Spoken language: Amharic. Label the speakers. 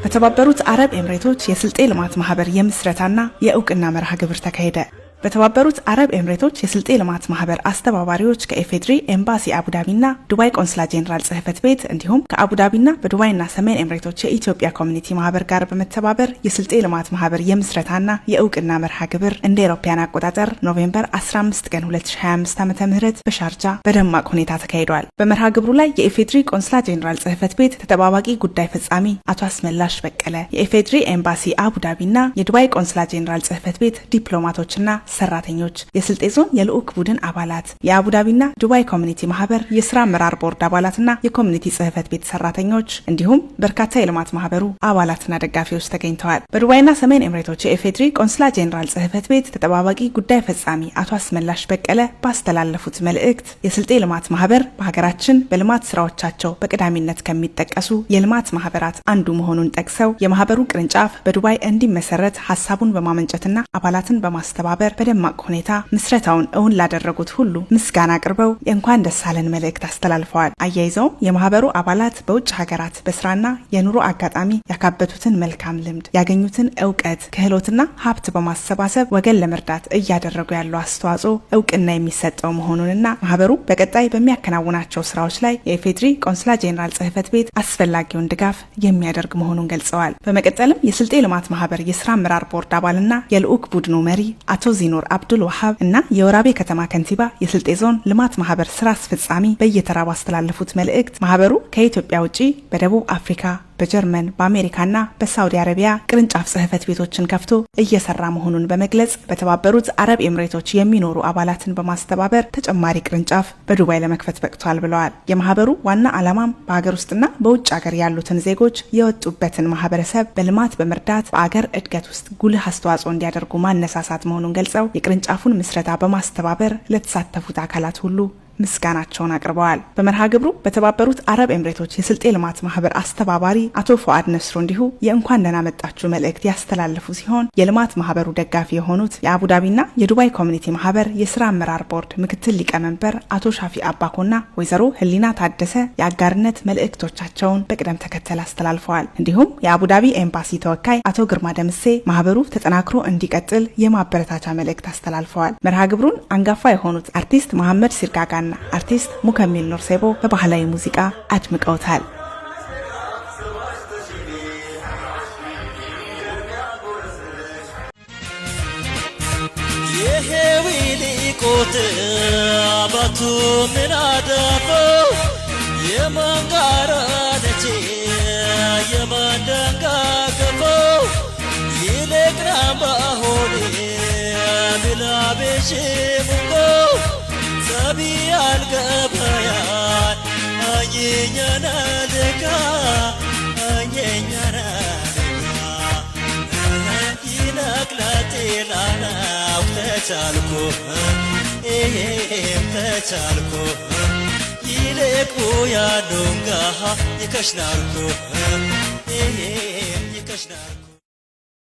Speaker 1: በተባበሩት አረብ ኤምሬቶች የስልጤ ልማት ማህበር የምስረታና የእውቅና መርሃ ግብር ተካሄደ። በተባበሩት አረብ ኤምሬቶች የስልጤ ልማት ማህበር አስተባባሪዎች ከኢፌድሪ ኤምባሲ አቡዳቢና ዱባይ ቆንስላ ጄኔራል ጽህፈት ቤት እንዲሁም ከአቡዳቢና በዱባይና ሰሜን ኤምሬቶች የኢትዮጵያ ኮሚኒቲ ማህበር ጋር በመተባበር የስልጤ ልማት ማህበር የምስረታና የእውቅና መርሃ ግብር እንደ አውሮፓውያን አቆጣጠር ኖቬምበር 15 ቀን 2025 ዓ.ም በሻርጃ በደማቅ ሁኔታ ተካሂዷል። በመርሃ ግብሩ ላይ የኢፌድሪ ቆንስላ ጄኔራል ጽህፈት ቤት ተጠባባቂ ጉዳይ ፈጻሚ አቶ አስመላሽ በቀለ፣ የኢፌድሪ ኤምባሲ አቡዳቢና የዱባይ ቆንስላ ጄኔራል ጽህፈት ቤት ዲፕሎማቶችና ሰራተኞች፣ የስልጤ ዞን የልዑክ ቡድን አባላት፣ የአቡዳቢና ዱባይ ኮሚኒቲ ማህበር የስራ አመራር ቦርድ አባላትና የኮሚኒቲ ጽህፈት ቤት ሰራተኞች እንዲሁም በርካታ የልማት ማህበሩ አባላትና ደጋፊዎች ተገኝተዋል። በዱባይና ሰሜን ኤምሬቶች የኢፌድሪ ቆንስላ ጄኔራል ጽህፈት ቤት ተጠባባቂ ጉዳይ ፈጻሚ አቶ አስመላሽ በቀለ ባስተላለፉት መልእክት የስልጤ ልማት ማህበር በሀገራችን በልማት ስራዎቻቸው በቀዳሚነት ከሚጠቀሱ የልማት ማህበራት አንዱ መሆኑን ጠቅሰው የማህበሩ ቅርንጫፍ በዱባይ እንዲመሰረት ሐሳቡን በማመንጨትና አባላትን በማስተባበር በደማቅ ሁኔታ ምስረታውን እውን ላደረጉት ሁሉ ምስጋና አቅርበው የእንኳን ደስ አለን መልእክት አስተላልፈዋል። አያይዘው የማህበሩ አባላት በውጭ ሀገራት በስራና የኑሮ አጋጣሚ ያካበቱትን መልካም ልምድ፣ ያገኙትን ዕውቀት፣ ክህሎትና ሀብት በማሰባሰብ ወገን ለመርዳት እያደረጉ ያለው አስተዋጽኦ ዕውቅና የሚሰጠው መሆኑንና ማህበሩ በቀጣይ በሚያከናውናቸው ስራዎች ላይ የኢፌድሪ ቆንስላ ጄኔራል ጽህፈት ቤት አስፈላጊውን ድጋፍ የሚያደርግ መሆኑን ገልጸዋል። በመቀጠልም የስልጤ ልማት ማህበር የስራ አመራር ቦርድ አባልና የልዑክ ቡድኑ መሪ አቶ ዚኖር አብዱል ወሃብ እና የወራቤ ከተማ ከንቲባ የስልጤ ዞን ልማት ማህበር ስራ አስፈጻሚ በየተራ ባስተላለፉት መልእክት ማህበሩ ከኢትዮጵያ ውጪ በደቡብ አፍሪካ፣ በጀርመን፣ በአሜሪካና በሳውዲ አረቢያ ቅርንጫፍ ጽህፈት ቤቶችን ከፍቶ እየሰራ መሆኑን በመግለጽ በተባበሩት አረብ ኤምሬቶች የሚኖሩ አባላትን በማስተባበር ተጨማሪ ቅርንጫፍ በዱባይ ለመክፈት በቅቷል ብለዋል። የማህበሩ ዋና ዓላማም በሀገር ውስጥና በውጭ ሀገር ያሉትን ዜጎች የወጡበትን ማህበረሰብ በልማት በመርዳት በአገር እድገት ውስጥ ጉልህ አስተዋጽኦ እንዲያደርጉ ማነሳሳት መሆኑን ገልጸው የቅርንጫፉን ምስረታ በማስተባበር ለተሳተፉት አካላት ሁሉ ምስጋናቸውን አቅርበዋል። በመርሃ ግብሩ በተባበሩት አረብ ኤምሬቶች የስልጤ ልማት ማህበር አስተባባሪ አቶ ፉአድ ነስሩ እንዲሁ የእንኳን ደህና መጣችሁ መልእክት ያስተላለፉ ሲሆን የልማት ማህበሩ ደጋፊ የሆኑት የአቡዳቢና የዱባይ ኮሚኒቲ ማህበር የስራ አመራር ቦርድ ምክትል ሊቀመንበር አቶ ሻፊ አባኮና ወይዘሮ ህሊና ታደሰ የአጋርነት መልእክቶቻቸውን በቅደም ተከተል አስተላልፈዋል። እንዲሁም የአቡዳቢ ኤምባሲ ተወካይ አቶ ግርማ ደምሴ ማህበሩ ተጠናክሮ እንዲቀጥል የማበረታቻ መልእክት አስተላልፈዋል። መርሃ ግብሩን አንጋፋ የሆኑት አርቲስት መሐመድ ሲርጋጋ አርቲስት ሙከሚል ኑርሴቦ በባህላዊ ሙዚቃ አድምቀውታል።
Speaker 2: የሄዊሊ ቆት አባቱ ምን አደረገው የማንጋራ ነቼ የማንደንጋገፈው ይልቅራም ባሆኔ ብላቤሽ ሙንጎ ሰቢ አልገባያን አየኛና ደጋ አየኛና ይነቅላቴላናው ተቻልኩ ይሄም ተቻልኩ ይልቁ ያኑንጋሃ ይከሽናልኩ ይሄም ይከሽናል